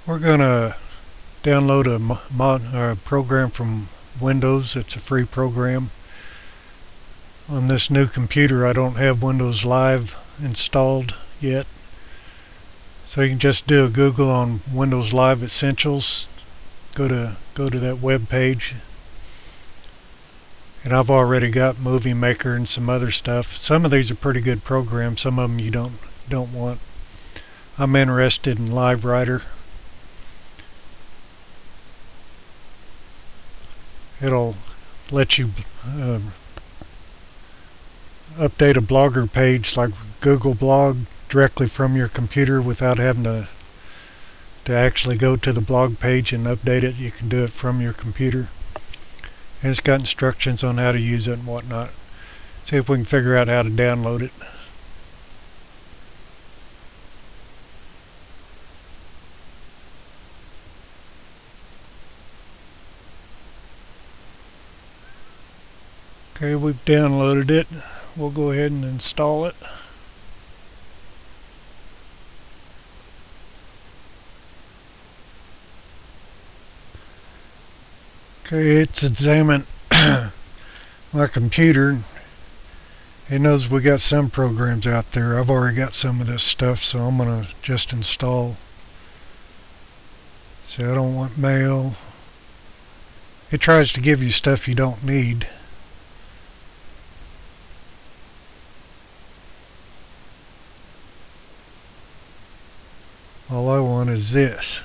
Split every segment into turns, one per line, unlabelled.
We're gonna download a program from Windows. It's a free program. On this new computer I don't have Windows Live installed yet, so you can just do a Google on Windows Live Essentials. Go to that web page, and I've already got Movie Maker and some other stuff. Some of these are pretty good programs, some of them you don't want. I'm interested in LiveWriter. It'll let you update a Blogger page like Google Blog directly from your computer without having to actually go to the blog page and update it. You can do it from your computer. And it's got instructions on how to use it and whatnot. See if we can figure out how to download it. Okay, we've downloaded it. We'll go ahead and install it. Okay, it's examined my computer. It knows we got some programs out there. I've already got some of this stuff, so I'm gonna just install. See, I don't want mail. It tries to give you stuff you don't need. All I want is this.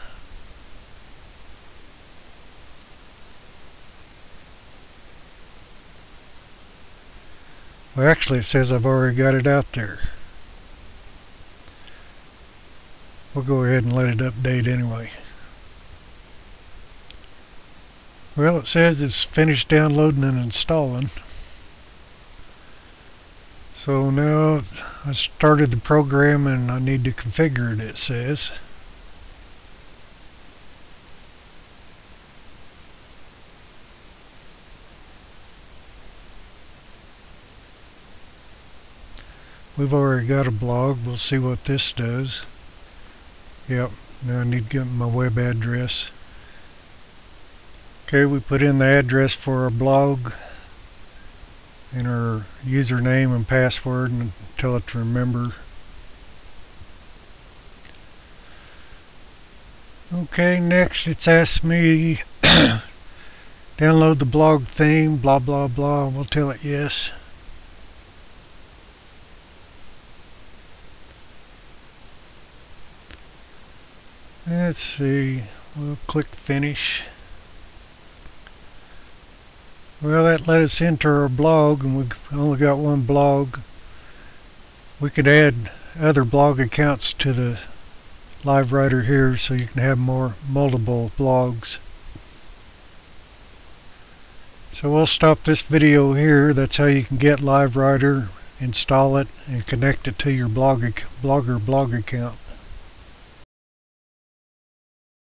Well, actually it says I've already got it out there. We'll go ahead and let it update anyway. Well, it says it's finished downloading and installing. So now I started the program and I need to configure it, it says. We've already got a blog. We'll see what this does. Yep, now I need to get my web address. Okay, we put in the address for our blog and our username and password and tell it to remember. Okay, next it's asked me download the blog theme, blah blah blah. We'll tell it yes. Let's see, we'll click finish. Well, that let us enter our blog, and we've only got one blog. We could add other blog accounts to the LiveWriter here so you can have multiple blogs. So we'll stop this video here. That's how you can get LiveWriter, install it, and connect it to your Blogger blog account.